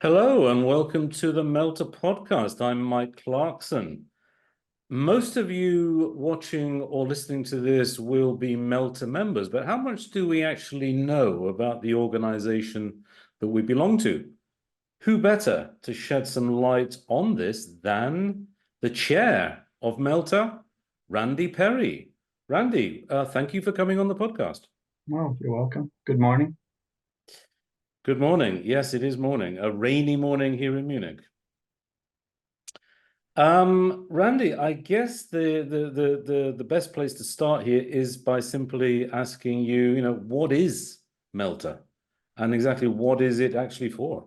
Hello and welcome to the Melta podcast. I'm Mike Clarkson. Most of you watching or listening to this will be Melta members, but how much do we actually know about the organization that we belong to? Who better to shed some light on this than the chair of Melta, Randy Perry. Randy, thank you for coming on the podcast. Oh, you're welcome. Good morning. Good morning. Yes, it is morning. A rainy morning here in Munich. Randy, I guess the best place to start here is by simply asking you, what is Melta and exactly what is it actually for?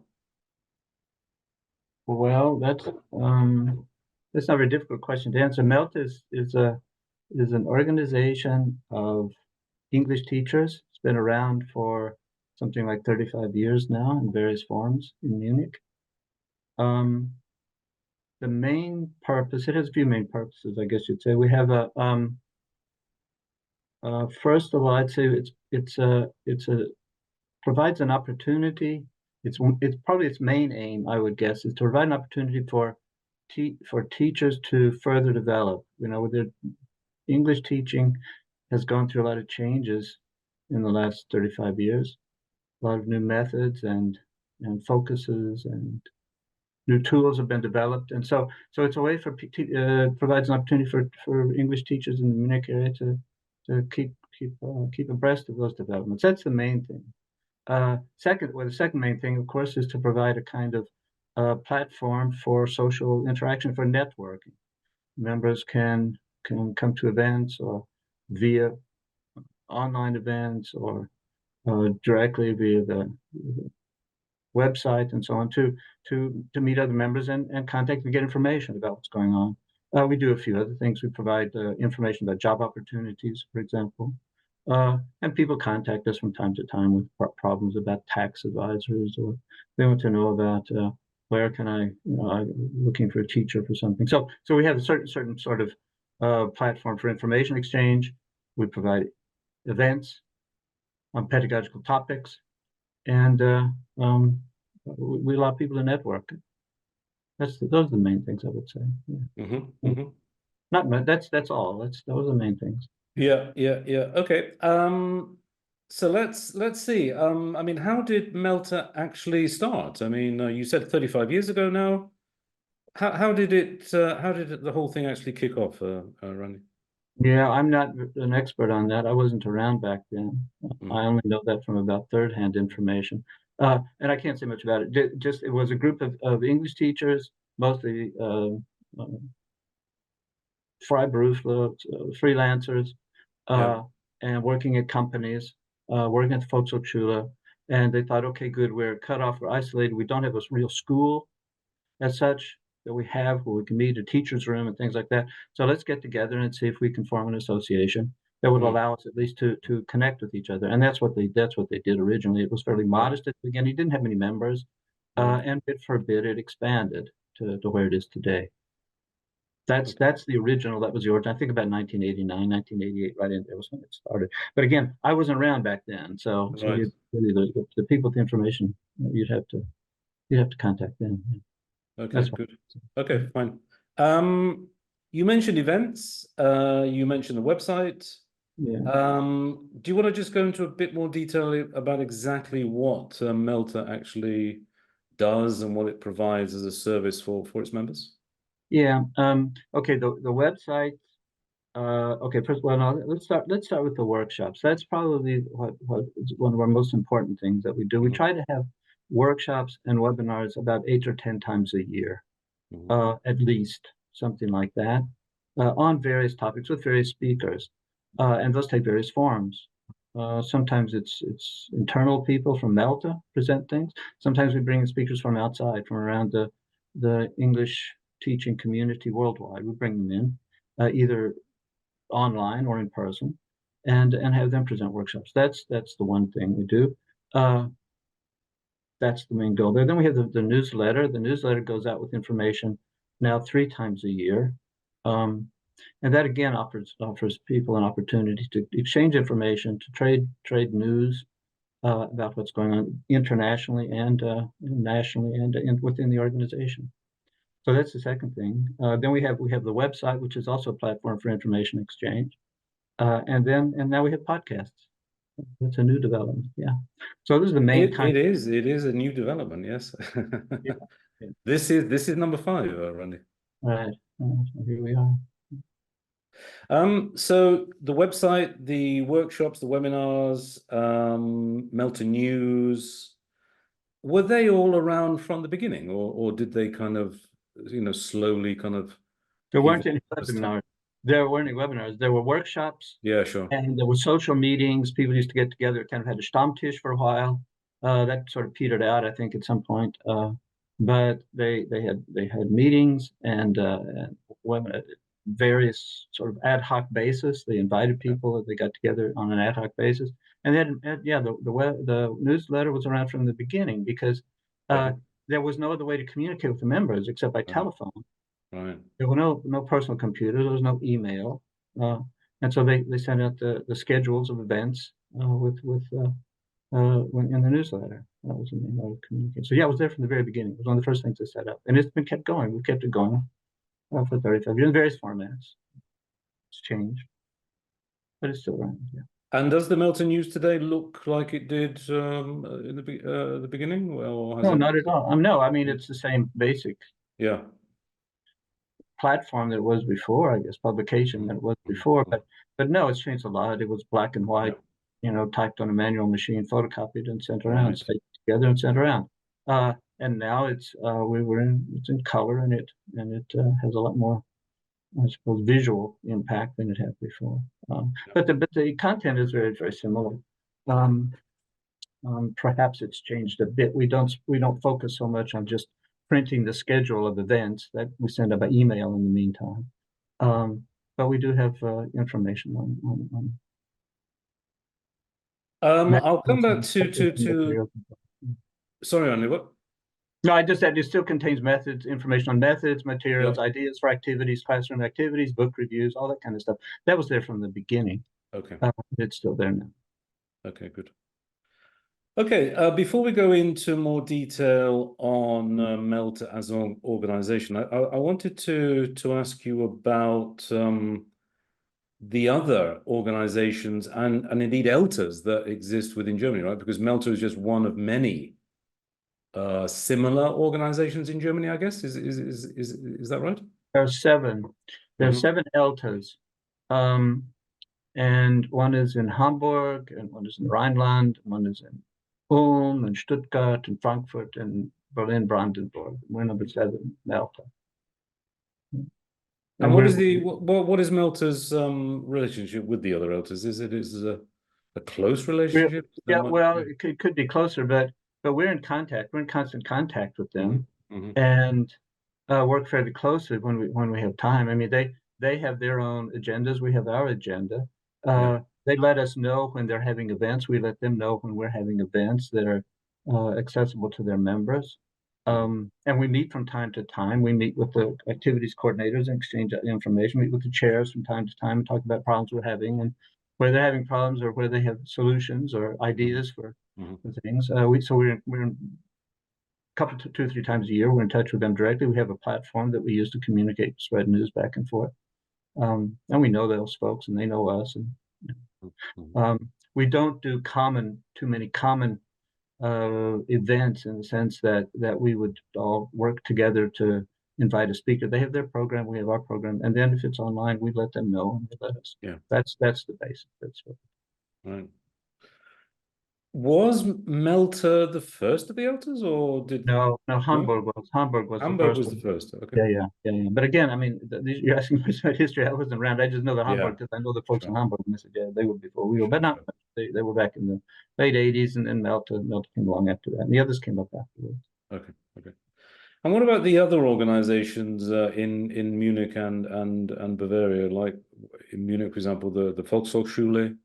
Well, that's not a very difficult question to answer. Melta is an organization of English teachers. It's been around for something like 35 years now in various forms in Munich. The main purpose, it has a few main purposes, I guess you'd say. We have first of all, I'd say it's provides an opportunity. It's probably its main aim, I would guess, is to provide an opportunity for teachers to further develop. The English teaching has gone through a lot of changes in the last 35 years, a lot of new methods and focuses and new tools have been developed, and so it's a way for provides an opportunity for English teachers in the Munich area to keep abreast of those developments. That's the main thing. The second main thing, of course, is to provide a kind of platform for social interaction, for networking. Members can come to events or via online events or directly via the website and so on to meet other members and contact and get information about what's going on. We do a few other things. We provide information about job opportunities, for example. And people contact us from time to time with problems about tax advisors, or they want to know about where can I'm looking for a teacher for something. So we have a certain sort of platform for information exchange. We provide events on pedagogical topics, and we allow people to network. Those are the main things I would say. Yeah. Not that's all. Those are the main things. Yeah. Okay. So let's see. I mean, how did Melta actually start? I mean, you said 35 years ago now. How did the whole thing actually kick off, Randy? Yeah, I'm not an expert on that. I wasn't around back then. I only know that from about third-hand information. And I can't say much about it. It was a group of English teachers, mostly Freiberufler, freelancers, and working at companies, working at the Volkshochschule. And they thought, okay, good, we're cut off, we're isolated, we don't have a real school as such that we have where we can meet, a teacher's room and things like that. So let's get together and see if we can form an association that would allow us at least to connect with each other. And that's what they did originally. It was fairly modest at the beginning. It didn't have many members, and bit for bit it expanded to where it is today. That's the original. That was the origin. I think about 1989, 1988, right in there was when it started. But again, I wasn't around back then, so really the people with the information, you'd have to contact them. Okay, that's good. Okay, fine. You mentioned events. You mentioned the website. Yeah. Do you want to just go into a bit more detail about exactly what Melta actually does and what it provides as a service for its members? Yeah. Okay. The website. Okay. First of all, let's start with the workshops. That's probably what is one of our most important things that we do. We try to have workshops and webinars about 8 or 10 times a year, at least, something like that, on various topics with various speakers, and those take various forms. Sometimes it's internal people from Melta present things. Sometimes we bring in speakers from outside, from around the English teaching community worldwide. We bring them in, either online or in person, and have them present workshops. That's the one thing we do. That's the main goal there. Then we have the newsletter. The newsletter goes out with information now 3 times a year. And that again offers people an opportunity to exchange information, to trade news, about what's going on internationally and nationally and within the organization. So that's the second thing. Then we have the website, which is also a platform for information exchange, and now we have podcasts. That's a new development. Yeah. So this is the main It is a new development. Yes. Yeah. Yeah. This is number 5, Randy. Right. So here we are. So the website, the workshops, the webinars, Melta News, were they all around from the beginning, or did they kind of, slowly kind of There weren't evolve any as time? webinars. There weren't any webinars. There were workshops. Yeah, sure. And there were social meetings. People used to get together. It kind of had a Stammtisch for a while. That sort of petered out, I think, at some point. But they had meetings and various sort of ad hoc basis. They invited people. They got together on an ad hoc basis. And then, the newsletter was around from the beginning because there was no other way to communicate with the members except by telephone. Right. There were no personal computer. There was no email. And so they sent out the schedules of events in the newsletter. That was the main way of communicating. So yeah, I was there from the very beginning. It was one of the first things they set up, and it's been kept going. We've kept it going for 35 years in various formats. It's changed, but it's still around. Yeah. And does the Melta News today look like it did in the beginning? Or has No, it? not at all. No, I mean it's the same basic Yeah. platform that it was before, I guess, publication that it was before, but no, it's changed a lot. It was black and white, typed on a manual machine, photocopied and sent around, stayed together and sent around. And now it's in color and it has a lot more, I suppose, visual impact than it had before. But the content is very, very similar. Perhaps it's changed a bit. We don't focus so much on just printing the schedule of events that we send out by email in the meantime. But we do have information on I'll come back to sorry, Andy, what? No, I just said it still contains methods, information on methods, materials, ideas for activities, classroom activities, book reviews, all that kind of stuff. That was there from the beginning. Okay. It's still there now. Okay, good. Okay, before we go into more detail on Melta as an organization, I wanted to ask you about the other organizations and indeed ELTAs that exist within Germany, right? Because Melta is just one of many similar organizations in Germany, I guess. Is that right? There are 7. There are 7 ELTAs. And one is in Hamburg, and one is in Rhineland, one is in Ulm and Stuttgart and Frankfurt and Berlin, Brandenburg. We're number 7, Melta. And what is Melta's relationship with the other ELTAs? Is it a close relationship? Yeah, well, it could be closer, but we're in contact. We're in constant contact with them, and work fairly closely when we have time. I mean, they have their own agendas. We have our agenda. They let us know when they're having events. We let them know when we're having events that are accessible to their members. And we meet from time to time. We meet with the activities coordinators and exchange information. We meet with the chairs from time to time and talk about problems we're having and where they're having problems or where they have solutions or ideas for things. We're in couple to 2 or 3 times a year. We're in touch with them directly. We have a platform that we use to communicate, spread news back and forth. And we know those folks and they know us. And we don't do too many common events in the sense that we would all work together to invite a speaker. They have their program, we have our program, and then if it's online, we let them know and they let us. Yeah, that's the basic. That's what. Right. Was Melta the first of the ELTAs, or did No, Hamburg was the first. Okay. Yeah. But again, I mean, you're asking me about history. I wasn't around. I just know that Hamburg because I know the folks in Hamburg. And I said, yeah, they were before we were, but not much. They were back in the late '80s, and then Melta came along after that, and the others came up afterwards. Okay. And what about the other organizations in Munich and Bavaria? Like in Munich, for example, the Volkshochschule.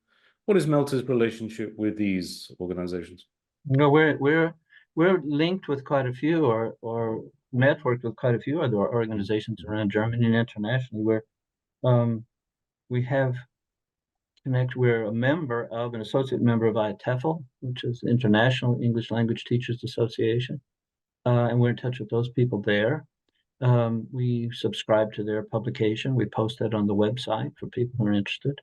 What is Melta's relationship with these organizations? No, we're linked with quite a few, or networked with quite a few other organizations around Germany and internationally. Where we have connect. We're a member of, an associate member of TEFL, which is the International English Language Teachers Association. And we're in touch with those people there. We subscribe to their publication. We post that on the website for people who are interested.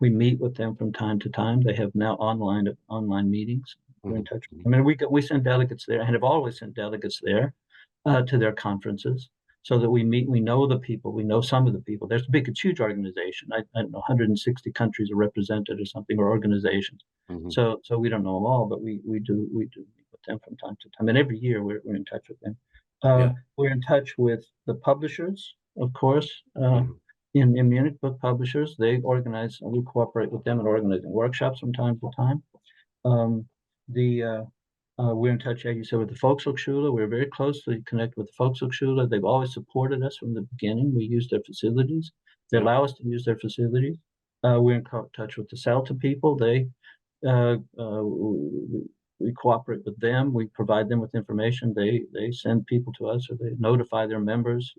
We meet with them from time to time. They have now online meetings. We're in touch with them. And we send delegates there, and have always sent delegates there to their conferences, so that we meet. We know the people. We know some of the people. It's a huge organization. I don't know, 160 countries are represented or something, or organizations. So we don't know them all, but we do meet with them from time to time. And every year we're in touch with them. We're in touch with the publishers, of course. In Munich, book publishers, they organize, and we cooperate with them in organizing workshops from time to time. We're in touch, as you said, with the Volkshochschule. We're very closely connected with the Volkshochschule. They've always supported us from the beginning. We use their facilities. They allow us to use their facilities. We're in touch with the Celta people. We cooperate with them. We provide them with information. They send people to us, or they notify their members.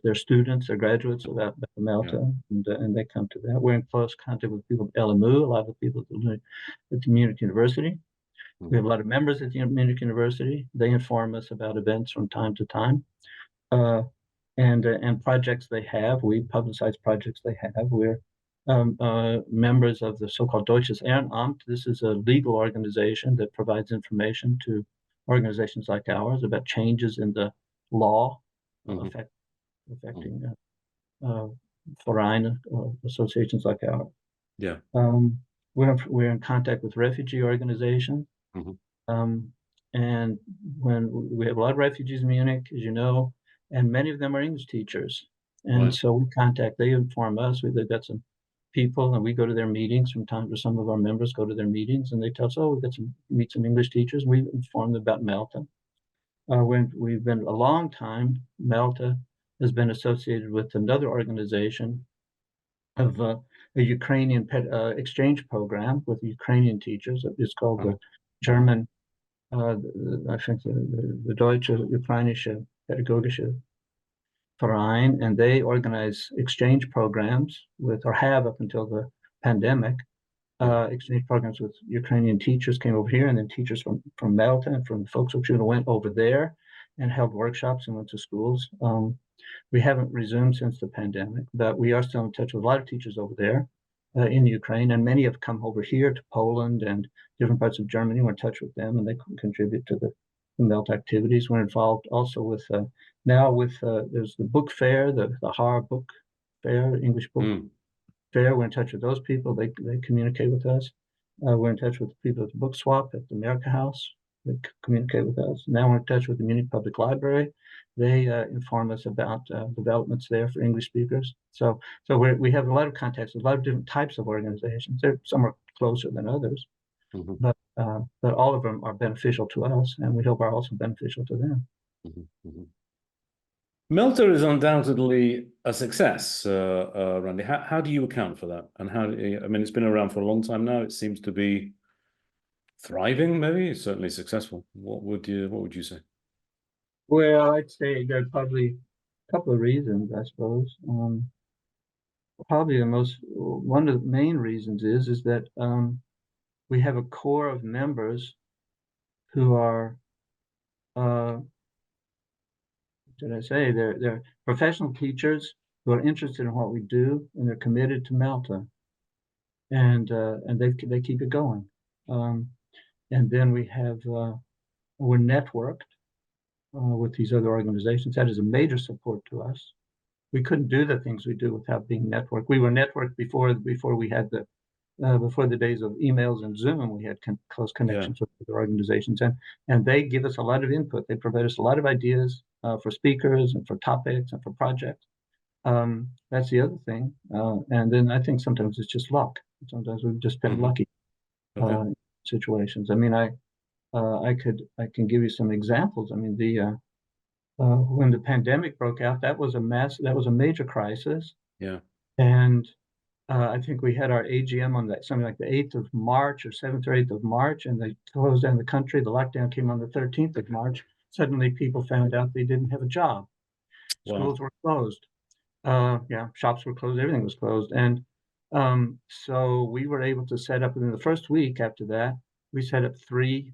Their students, their graduates about Melta, and they come to that. We're in close contact with people at LMU, a lot of the people at the Munich University. We have a lot of members at the Munich University. They inform us about events from time to time, and projects they have. We publicize projects they have. We're members of the so-called Deutsches Ehrenamt. This is a legal organization that provides information to organizations like ours about changes in the law affecting Vereine, associations like ours. We're in contact with refugee organizations. And when we have a lot of refugees in Munich, as you know, and many of them are English teachers. And so they inform us. They've got some people, and we go to their meetings from time to some of our members go to their meetings, and they tell us, we've got meet some English teachers. We inform them about Melta. We've been a long time, Melta has been associated with another organization of a Ukrainian exchange program with Ukrainian teachers. It's called the German, I think the Deutsche Ukrainische Pädagogische Verein, and they organize exchange programs or have up until the pandemic, exchange programs with Ukrainian teachers came over here, and then teachers from Melta and from the Volkshochschule went over there and held workshops and went to schools. We haven't resumed since the pandemic, but we are still in touch with a lot of teachers over there in Ukraine, and many have come over here to Poland and different parts of Germany. We're in touch with them, and they contribute to the Melta activities. We're involved also with there's the book fair, the Haar book fair, English book fair. We're in touch with those people. They communicate with us. We're in touch with the people at the book swap at the America House. They communicate with us. Now we're in touch with the Munich Public Library. They inform us about developments there for English speakers. So we have a lot of contacts with a lot of different types of organizations. Some are closer than others, but all of them are beneficial to us, and we hope are also beneficial to them. Melta is undoubtedly a success, Randy. How do you account for that? And it's been around for a long time now. It seems to be thriving, maybe. It's certainly successful. What would you say? Well, I'd say there are probably a couple of reasons, I suppose. Probably one of the main reasons is that we have a core of members who are, they're professional teachers who are interested in what we do, and they're committed to Melta, and they keep it going. And then we're networked with these other organizations. That is a major support to us. We couldn't do the things we do without being networked. We were networked before we had before the days of emails and Zoom. We had close connections with other organizations, and they give us a lot of input. They provide us a lot of ideas for speakers and for topics and for projects. That's the other thing. And then I think sometimes it's just luck. Sometimes we've just been lucky in situations. I mean, I can give you some examples. I mean, when the pandemic broke out, that was a major crisis. And I think we had our AGM on something like the 8th of March or 7th or 8th of March, and they closed down the country. The lockdown came on the 13th of March. Suddenly people found out they didn't have a job. Schools were closed. Yeah, shops were closed, everything was closed. And so we were able to set up within the first week after that, we set up three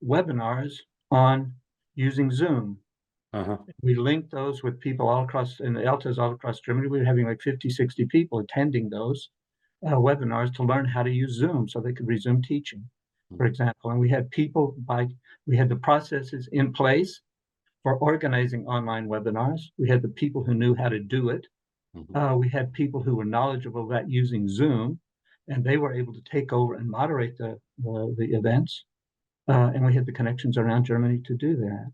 webinars on using Zoom. Uh-huh. We linked those with people all across, in the ELTAs all across Germany. We were having like 50, 60 people attending those webinars to learn how to use Zoom so they could resume teaching, for example. And we had we had the processes in place for organizing online webinars. We had the people who knew how to do it. We had people who were knowledgeable about using Zoom, and they were able to take over and moderate the events. And we had the connections around Germany to do that.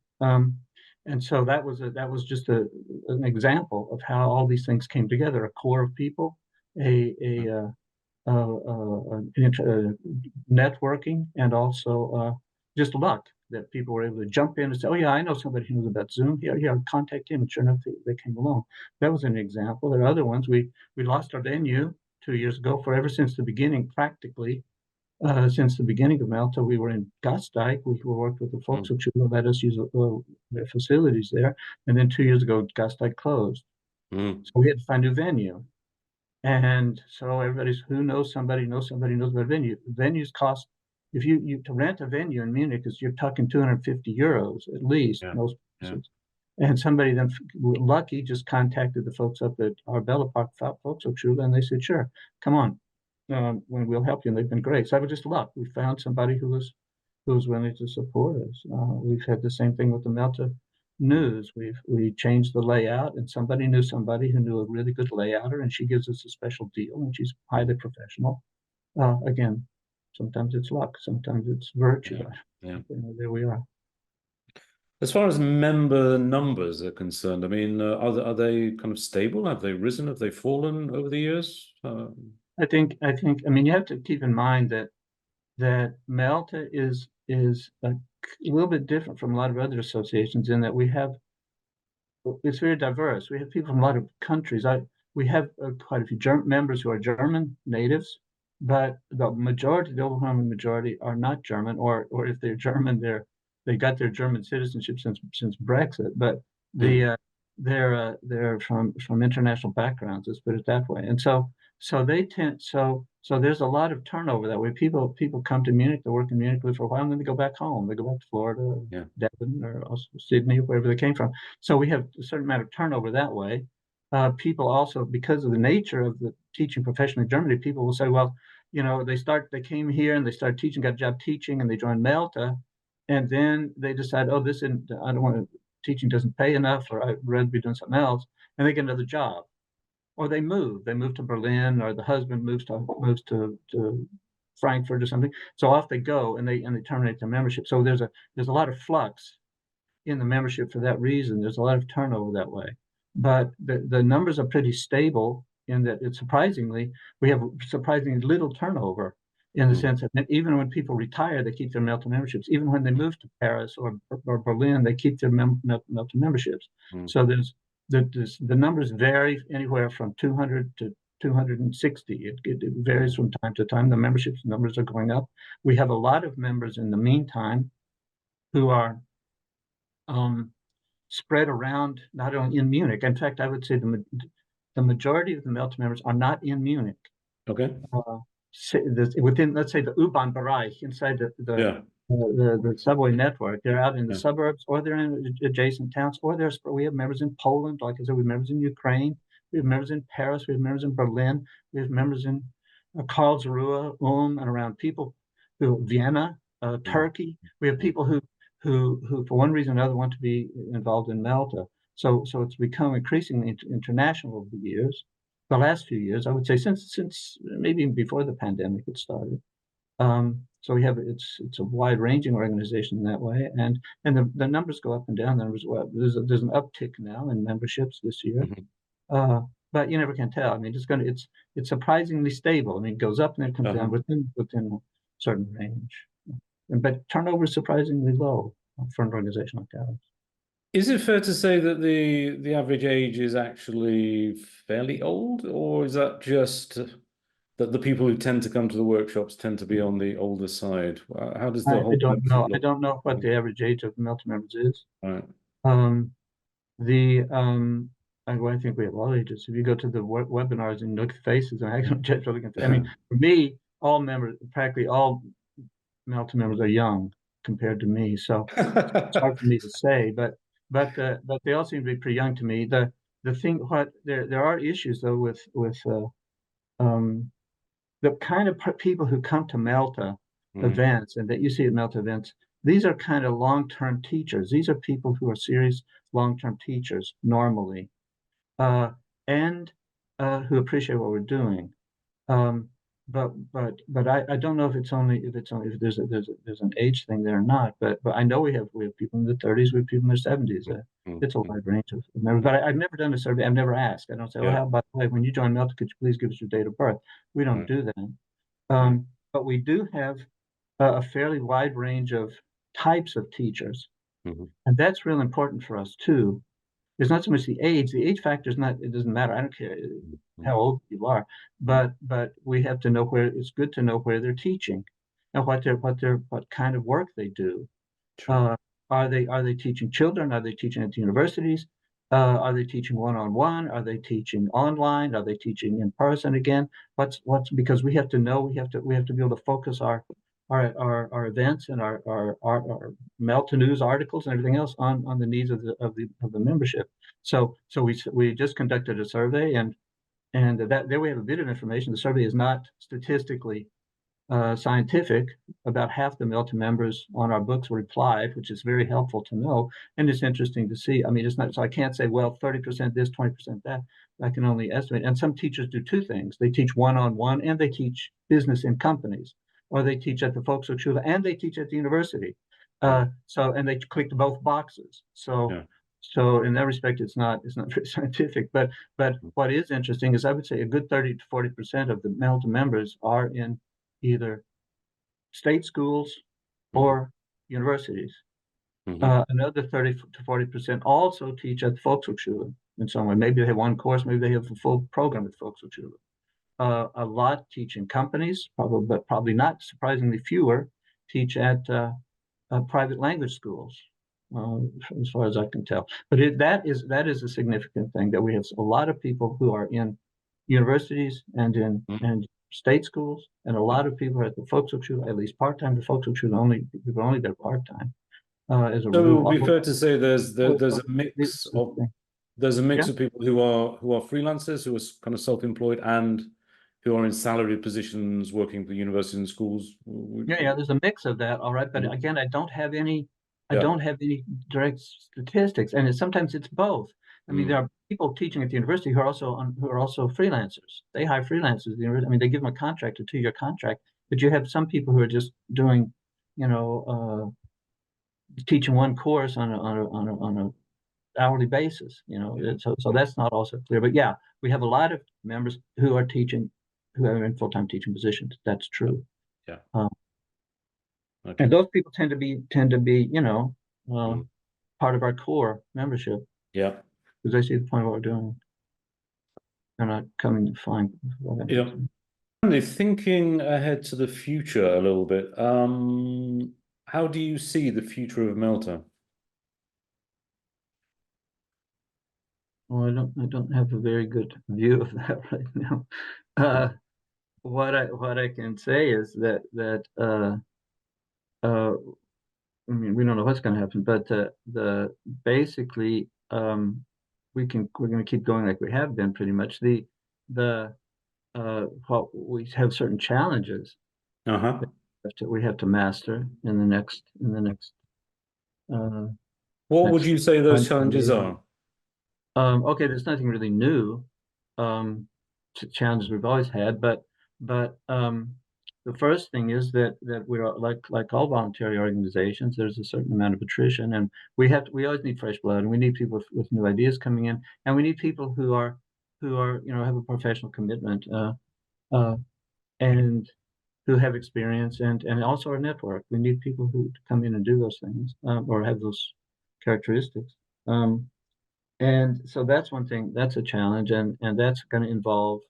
And so that was just an example of how all these things came together: a core of people, a networking, and also just luck that people were able to jump in and say, "Oh yeah, I know somebody who knows about Zoom. Here, contact him." And sure enough, they came along. That was an example. There are other ones. We lost our venue 2 years ago. Forever since the beginning, practically since the beginning of Melta, we were in Gasteig. We worked with the folks who let us use their facilities there. And then 2 years ago, Gasteig closed. So we had to find a new venue. And so everybody's who knows somebody knows about a venue. Venues cost, if you to rent a venue in Munich, is you're talking 250 euros at least, most places. And somebody then lucky just contacted the folks up at Arbella Park Volkshochschule, and they said, "Sure, come on, when we'll help you." And they've been great. So that was just luck. We found somebody who was willing to support us. We've had the same thing with the Melta News. We changed the layout, and somebody knew somebody who knew a really good layouter, and she gives us a special deal, and she's highly professional. Again, sometimes it's luck, sometimes it's virtue. Yeah. There we are. As far as member numbers are concerned, I mean, are they kind of stable? Have they risen? Have they fallen over the years? I think. I mean, you have to keep in mind that Melta is a little bit different from a lot of other associations in that it's very diverse. We have people from a lot of countries. We have quite a few members who are German natives, but the overwhelming majority are not German, or if they're German, they got their German citizenship since Brexit. But they're from international backgrounds. Let's put it that way. And so there's a lot of turnover that way. People come to Munich, they work in Munich, live for a while, and then they go back home. They go back to Florida, Devon, or also Sydney, wherever they came from. So we have a certain amount of turnover that way. People also, because of the nature of the teaching profession in Germany, people will say, well, they came here and they started teaching, got a job teaching, and they joined Melta, and then they decide, oh, I don't want to, teaching doesn't pay enough, or I'd rather be doing something else, and they get another job. Or they move to Berlin, or the husband moves to Frankfurt or something. So off they go, and they terminate their membership. So there's a lot of flux in the membership for that reason. There's a lot of turnover that way, but the numbers are pretty stable in that we have surprisingly little turnover, in the sense that even when people retire, they keep their Melta memberships. Even when they move to Paris or Berlin, they keep their Melta memberships. So the numbers vary anywhere from 200 to 260. It varies from time to time. The membership numbers are going up. We have a lot of members in the meantime who are spread around, not only in Munich. In fact, I would say the majority of the Melta members are not in Munich. Okay. Within, let's say, the U-Bahn Bereich, inside the subway network. They're out in the suburbs, or they're in adjacent towns, or we have members in Poland, like I said, we have members in Ukraine, we have members in Paris, we have members in Berlin, we have members in Karlsruhe, and around Vienna, Turkey. We have people who for one reason or another want to be involved in Melta. So it's become increasingly international over the years. The last few years, I would say, since maybe before the pandemic it started. So we have it's a wide-ranging organization in that way, and the numbers go up and down. There's an uptick now in memberships this year, but you never can tell. I mean, it's surprisingly stable. I mean, it goes up and it comes down within a certain range, but turnover is surprisingly low for an organization like ours. Is it fair to say that the average age is actually fairly old, or is that just that the people who tend to come to the workshops tend to be on the older side? How does the whole I don't know. look? I don't know what the average age of Melta members is. Right. I think we have all ages. If you go to the webinars and look at faces, I don't judge what I mean, for me, all members, practically all Melta members are young compared to me, so it's hard for me to say. But they all seem to be pretty young to me. The thing, what there are issues though with um, the kind of people who come to Melta events and that you see at Melta events. These are kind of long-term teachers. These are people who are serious long-term teachers normally, uh, and who appreciate what we're doing. Um, but I don't know if it's only if there's an age thing there or not. But I know we have people in the 30s, we have people in their 70s. It's a wide range of members. But I've never done a survey. I've never asked. I don't say, oh, Yeah. how by the way, when you join Melta, could you please give us your date of birth? We don't Right. do that. But we do have a fairly wide range of types of teachers, and that's real important for us too. It's not so much the age. The age factor is not. It doesn't matter. I don't care how old you are, but we have to know where. It's good to know where they're teaching, and what kind of work they do. Sure. Are they teaching children? Are they teaching at the universities? Are they teaching one-on-one? Are they teaching online? Are they teaching in person again? What's because we have to know. We have to be able to focus our events and our Melta news articles and everything else on the needs of the membership. So we just conducted a survey and that there we have a bit of information. The survey is not statistically scientific. About half the Melta members on our books replied, which is very helpful to know. And it's interesting to see. I mean, it's not, so I can't say, well, 30% this, 20% that. I can only estimate. And some teachers do two things. They teach one-on-one and they teach business in companies, or they teach at the Volkshochschule and they teach at the university. And they clicked both boxes. So in that respect, it's not very scientific. But what is interesting is I would say a good 30 to 40% of the Melta members are in either state schools or universities. Another 30 to 40% also teach at the Volkshochschule in some way. Maybe they have one course, maybe they have a full program at Volkshochschule. A lot teach in companies, but probably not surprisingly fewer teach at private language schools, as far as I can tell. But that is a significant thing, that we have a lot of people who are in universities and state schools, and a lot of people are at the Volkshochschule, at least part-time. The Volkshochschule people only there part-time, as a So it rule. would be fair to say there's a mix of people who are freelancers, who are kind of self-employed, and who are in salaried positions working for universities and schools. Yeah, there's a mix of that, all right. But again, I don't have any direct statistics, and sometimes it's both. I mean, there are people teaching at the university who are also freelancers. They hire freelancers at the university. I mean, they give them a contract, a 2-year contract, but you have some people who are just doing, teaching one course on a hourly basis. So that's not also clear. But yeah, we have a lot of members who are teaching, who are in full-time teaching positions. That's true. Yeah. Okay. And those people tend to be, part of our core membership. Yeah. Because they see the point of what we're doing. They're not coming to find. Yeah. Thinking ahead to the future a little bit, how do you see the future of Melta? Well, I don't have a very good view of that right now. What I can say is that I mean, we don't know what's going to happen, but basically we're going to keep going like we have been pretty much. What we have certain challenges we have to master in the next what would you say those challenges are? Okay, there's nothing really new. Challenges we've always had, but the first thing is that we are like all voluntary organizations. There's a certain amount of attrition, and we always need fresh blood, and we need people with new ideas coming in, and we need people who are have a professional commitment and who have experience and also our network. We need people who come in and do those things or have those characteristics. And so that's one thing. That's a challenge, and that's going to involve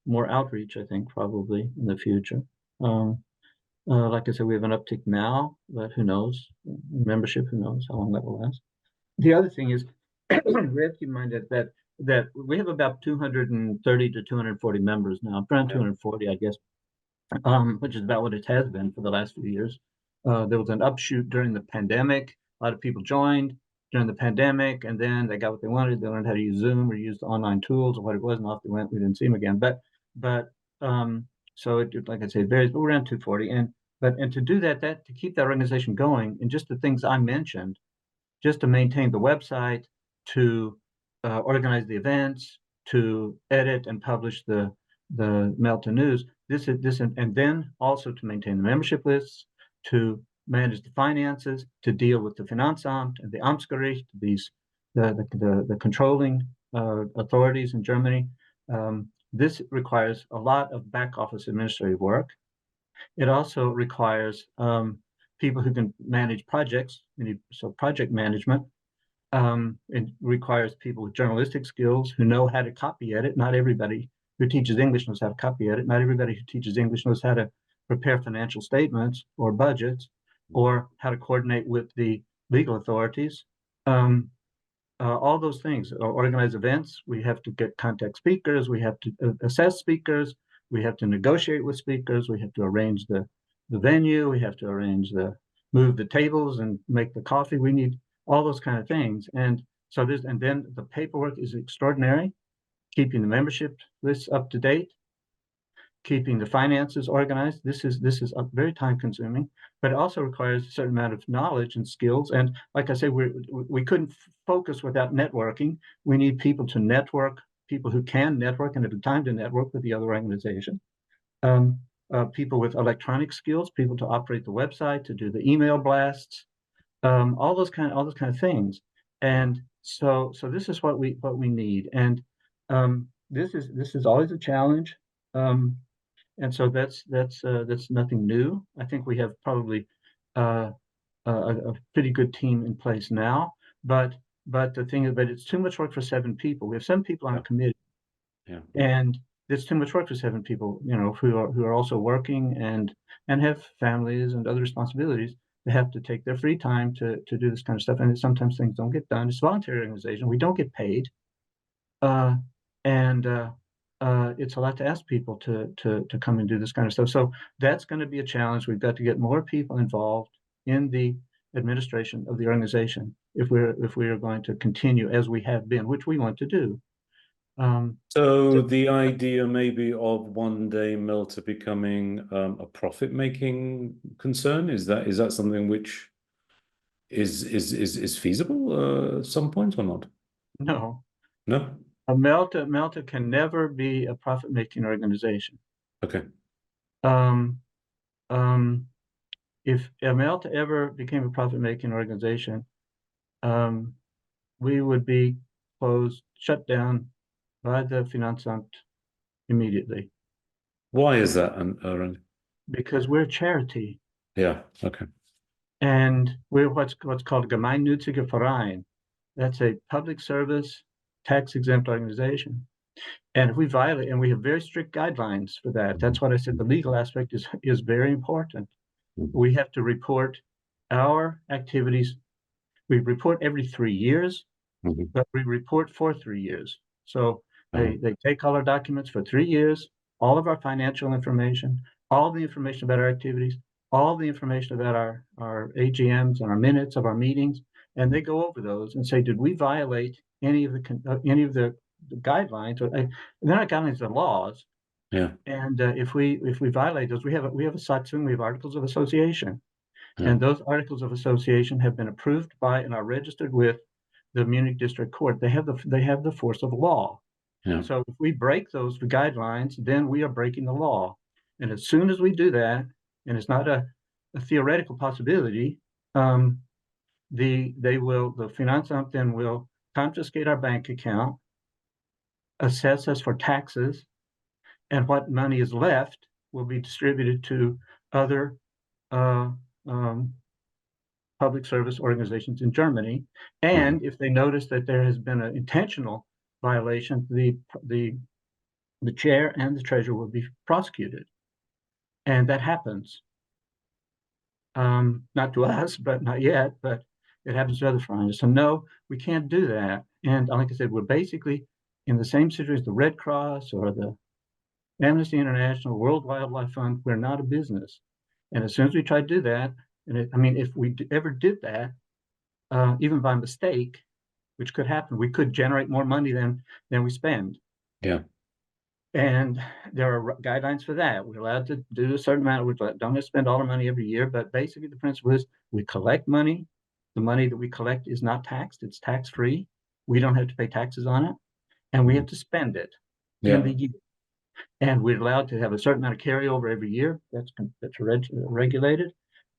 more outreach, I think, probably in the future. Like I said, we have an uptick now, but who knows? Membership, who knows how long that will last. The other thing is we have to keep in mind that we have about 230 to 240 members now, around 240, I guess, which is about what it has been for the last few years. There was an upshoot during the pandemic. A lot of people joined during the pandemic, and then they got what they wanted. They learned how to use Zoom or use online tools or what it was, and off they went. We didn't see them again. But so it, like I say, it varies, but we're around 240. And to do that to keep that organization going, and just the things I mentioned, just to maintain the website, to organize the events, to edit and publish the Melta news. And then also to maintain the membership lists, to manage the finances, to deal with the Finanzamt and the Amtsgericht, the controlling authorities in Germany. This requires a lot of back office administrative work. It also requires people who can manage projects, so project management. It requires people with journalistic skills who know how to copy edit. Not everybody who teaches English knows how to copy edit. Not everybody who teaches English knows how to prepare financial statements or budgets or how to coordinate with the legal authorities. All those things, organize events. We have to get contact speakers. We have to assess speakers. We have to negotiate with speakers. We have to arrange the venue. We have to move the tables and make the coffee. We need all those kind of things. And so and then the paperwork is extraordinary, keeping the membership lists up to date, keeping the finances organized. This is very time consuming, but it also requires a certain amount of knowledge and skills. And like I say, we couldn't focus without networking. We need people to network, people who can network and have the time to network with the other organization. People with electronic skills, people to operate the website, to do the email blasts, all those kind of things. And so this is what we need. And this is always a challenge. And so that's nothing new. I think we have probably a pretty good team in place now. But the thing is, it's too much work for 7 people. We have 7 people on a committee, and it's too much work for 7 people, who are also working and have families and other responsibilities. They have to take their free time to do this kind of stuff, and sometimes things don't get done. It's a voluntary organization. We don't get paid, and it's a lot to ask people to come and do this kind of stuff. So that's going to be a challenge. We've got to get more people involved in the administration of the organization if we are going to continue as we have been, which we want to do. So the idea maybe of one day Melta becoming a profit-making concern, is that something which is feasible at some point or not? No. No? Melta can never be a profit-making organization. Okay. If Melta ever became a profit-making organization, we would be closed, shut down by the Finanzamt immediately. Why is that, Aaron? Because we're a charity. Yeah, okay. And we're what's called a gemeinnütziger Verein. That's a public service, tax-exempt organization. And if we violate, and we have very strict guidelines for that. That's what I said, the legal aspect is very important. We have to report our activities. We report every 3 years, but we report for 3 years. So they take all our documents for 3 years, all of our financial information, all the information about our activities, all the information about our AGMs and our minutes of our meetings, and they go over those and say, did we violate any of the guidelines? They're not guidelines, they're laws. Yeah. And if we violate those, we have a Satzung, we have articles of association, and those articles of association have been approved by and are registered with the Munich District Court. They have the force of law. Yeah. So if we break those guidelines, then we are breaking the law. And as soon as we do that, and it's not a theoretical possibility, the Finanzamt then will confiscate our bank account, assess us for taxes, and what money is left will be distributed to other public service organizations in Germany. And if they notice that there has been an intentional violation, the chair and the treasurer will be prosecuted. And that happens. Not to us, but not yet, but it happens to other funds. So no, we can't do that. And like I said, we're basically in the same situation as the Red Cross or the Amnesty International, World Wildlife Fund. We're not a business. And as soon as we try to do that, if we ever did that, even by mistake, which could happen, we could generate more money than we spend. Yeah. And there are guidelines for that. We're allowed to do a certain amount. We don't have to spend all our money every year, but basically the principle is we collect money. The money that we collect is not taxed. It's tax-free. We don't have to pay taxes on it. And we have to spend it in the year. And we're allowed to have a certain amount of carryover every year. That's regulated.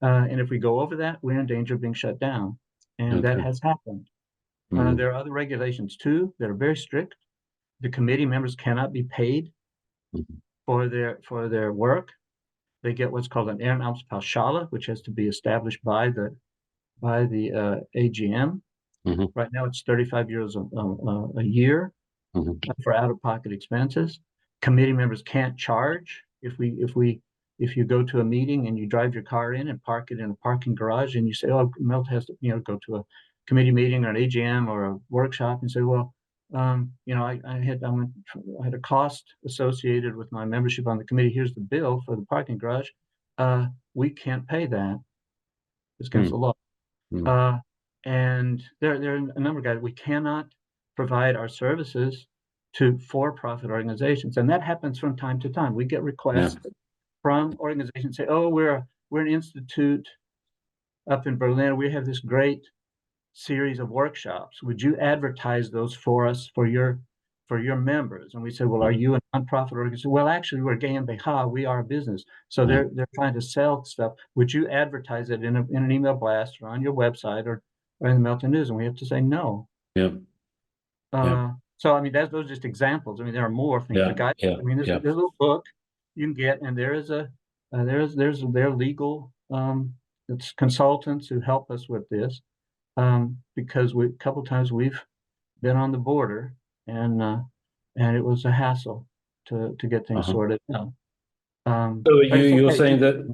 And if we go over that, we're in danger of being shut down. And that has happened. There are other regulations too that are very strict. The committee members cannot be paid for their work. They get what's called an Ehrenamtspauschale, which has to be established by the AGM. Right now, it's 35 euros a year for out-of-pocket expenses. Committee members can't charge if you go to a meeting and you drive your car in and park it in a parking garage and you say, oh, Melta has to go to a committee meeting or an AGM or a workshop and say, well, I had a cost associated with my membership on the committee. Here's the bill for the parking garage. We can't pay that. It's against the law. And there are a number of guys. We cannot provide our services to for-profit organizations, and that happens from time to time. We get requests from organizations say, "Oh, we're an institute up in Berlin. We have this great series of workshops. Would you advertise those for us for your members?" And we say, "Well, are you a nonprofit organization?" "Well, actually, we're GmbH. We are a business." So they're trying to sell stuff. Would you advertise it in an email blast or on your website or in the Melta News? And we have to say no. So those are just examples. There are more things. There's a little book you can get, and there's their legal it's consultants who help us with this. Because a couple times we've been on the border and it was a hassle to get things sorted out. So you're saying that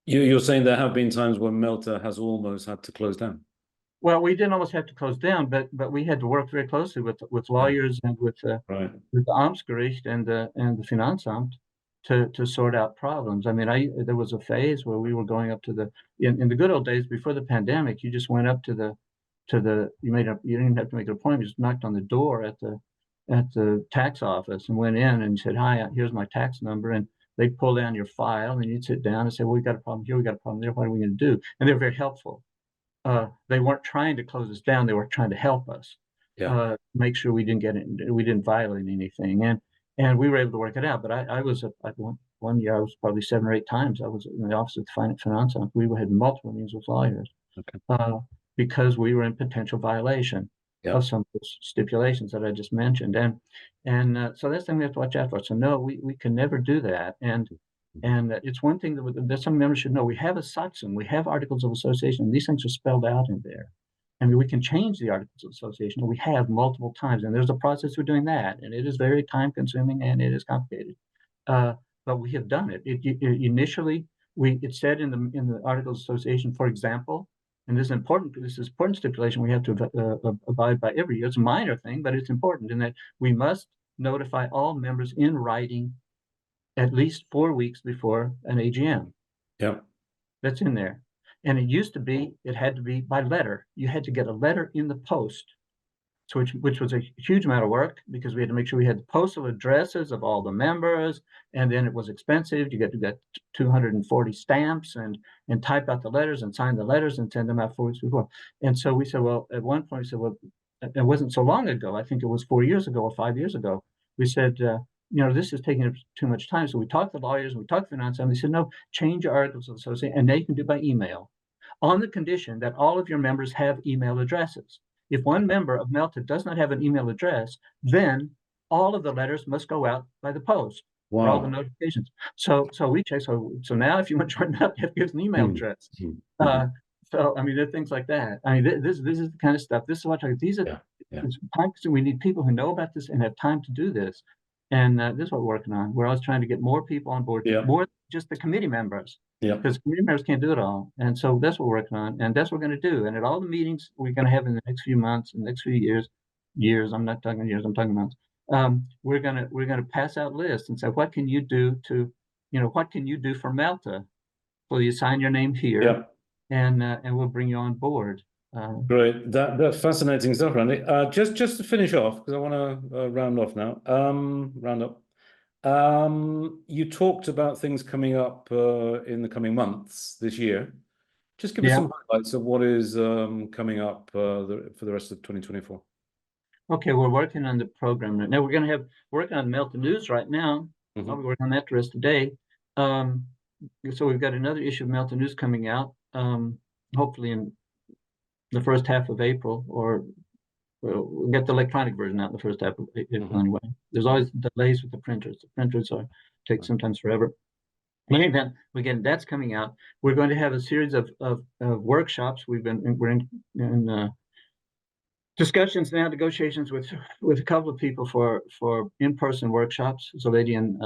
you're saying there have been times when Melta has almost had to close down. Well, we didn't almost have to close down, but we had to work very closely with lawyers and with the Amtsgericht and the Finanzamt to sort out problems. There was a phase where we were going up to in the good old days before the pandemic, you just went up to you didn't even have to make an appointment, you just knocked on the door at the tax office and went in and said, "Hi, here's my tax number," and they'd pull down your file and you'd sit down and say, "Well, we got a problem here, we got a problem there, what are we going to do?" And they're very helpful. They weren't trying to close us down, they were trying to help us make sure we didn't violate anything, and we were able to work it out. But I was one year I was probably 7 or 8 times I was in the office of the Finanzamt. We had multiple meetings with lawyers because we were in potential violation of some of those stipulations that I just mentioned, and so that's the thing we have to watch out for. So no, we can never do that, and it's one thing that some members should know. We have a Satzung, we have articles of association, and these things are spelled out in there. We can change the articles of association, and we have multiple times, and there's a process for doing that, and it is very time consuming and it is complicated. But we have done it. Initially, it said in the articles of association, for example, and this is important stipulation we have to abide by every year. It's a minor thing, but it's important in that we must notify all members in writing at least 4 weeks before an AGM. That's in there. And it had to be by letter. You had to get a letter in the post, which was a huge amount of work because we had to make sure we had the postal addresses of all the members, and then it was expensive. You got to get 240 stamps and type out the letters and sign the letters and send them out 4 weeks before. And so we said, well, at one point we said, well, it wasn't so long ago. I think it was 4 years ago or 5 years ago. We said, this is taking up too much time. So we talked to lawyers, we talked to finance, and they said, no, change your articles of association, and they can do by email, on the condition that all of your members have email addresses. If one member of Melta does not have an email address, then all of the letters must go out by the post for all the notifications. So we check. So now, if you want to join Melta, you have to give an email address. There are things like that. This is the kind of stuff. This is what these are. It's time. We need people who know about this and have time to do this. And this is what we're working on. We're always trying to get more people on board, more than just the committee members. Because committee members can't do it all. And so that's what we're working on. And that's what we're going to do. And at all the meetings we're going to have in the next few months, in the next few years, I'm not talking years, I'm talking months. We're gonna pass out lists and say, what can you do to, what can you do for Melta? Well, you sign your name here, and we'll bring you on board. Great, that's fascinating stuff, Randy. Just to finish off, because I want to round off now. Round up. You talked about things coming up in the coming months this year. Just give us some highlights of what is coming up for the rest of 2024. Okay, we're working on the program right now. We're working on Melta News right now. I'll be working on that the rest of the day. So we've got another issue of Melta News coming out, hopefully in the first half of April, or we'll get the electronic version out in the first half of April anyway. There's always delays with the printers. The printers take sometimes forever. In any event, again, that's coming out. We're going to have a series of workshops. We're in discussions now, negotiations with a couple of people for in-person workshops. There's a lady in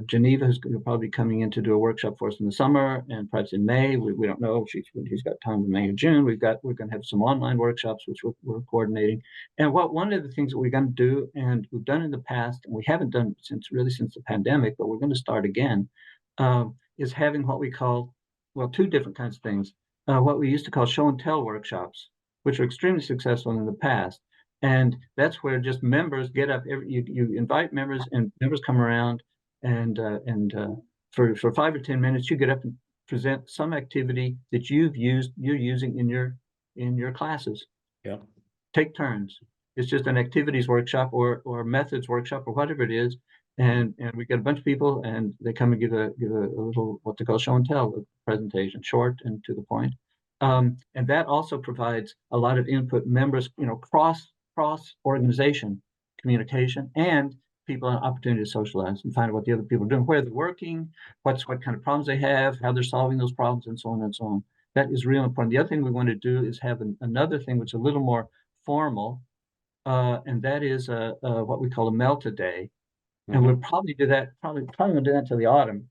Geneva who's probably coming in to do a workshop for us in the summer and perhaps in May. We don't know if she's got time in May or June. We're going to have some online workshops which we're coordinating. And one of the things that we're going to do, and we've done in the past, and we haven't done since the pandemic, but we're going to start again, is having what we call, well, two different kinds of things. What we used to call show and tell workshops, which are extremely successful in the past. And that's where just members get up. You invite members, and members come around, and for 5 or 10 minutes, you get up and present some activity that you're using in your classes. Yeah. Take turns. It's just an activities workshop or methods workshop or whatever it is, and we get a bunch of people, and they come and give a little what they call show and tell presentation, short and to the point. And that also provides a lot of input. Members, cross organization communication, and people an opportunity to socialize and find out what the other people are doing, where they're working, what kind of problems they have, how they're solving those problems, and so on and so on. That is real important. The other thing we want to do is have another thing which is a little more formal, and that is what we call a Melta Day. And we'll probably do that. Probably gonna do that till the autumn,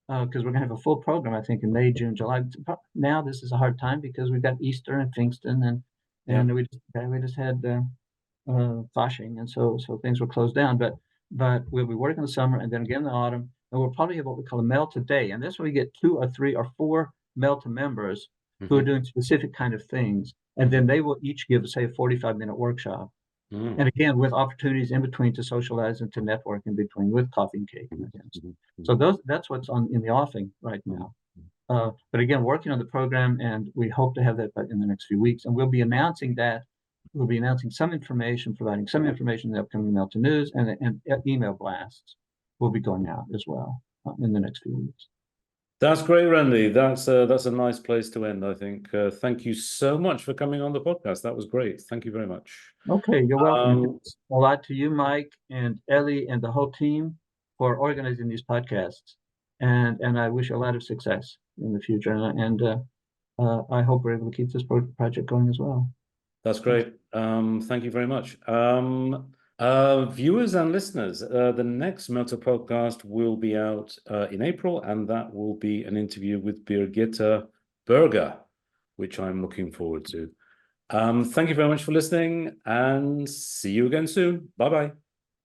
because we're gonna have a full program, I think, in May, June, July. Now this is a hard time because we've got Easter and Pfingsten, and we just had Fasching, and so things were closed down. But we'll be working in the summer, and then again in the autumn, and we'll probably have what we call a Melta Day, and that's where we get 2 or 3 or 4 Melta members who are doing specific kind of things, and then they will each give, say, a 45-minute workshop. And again, with opportunities in between to socialize and to network in between with coffee and cake. So that's what's in the offing right now. But again, working on the program, and we hope to have that in the next few weeks. And we'll be announcing that. We'll be announcing some information, providing some information in the upcoming Melta News, and email blasts will be going out as well in the next few weeks. That's great, Randy. That's a nice place to end, I think. Thank you so much for coming on the podcast. That was great. Thank you very much. Okay, you're welcome. A lot to you, Mike, and Elie, and the whole team for organizing these podcasts. And I wish you a lot of success in the future. And I hope we're able to keep this project going as well. That's great. Thank you very much. Viewers and listeners, the next Melta podcast will be out in April, and that will be an interview with Birgitta Berger, which I'm looking forward to. Thank you very much for listening, and see you again soon. Bye-bye.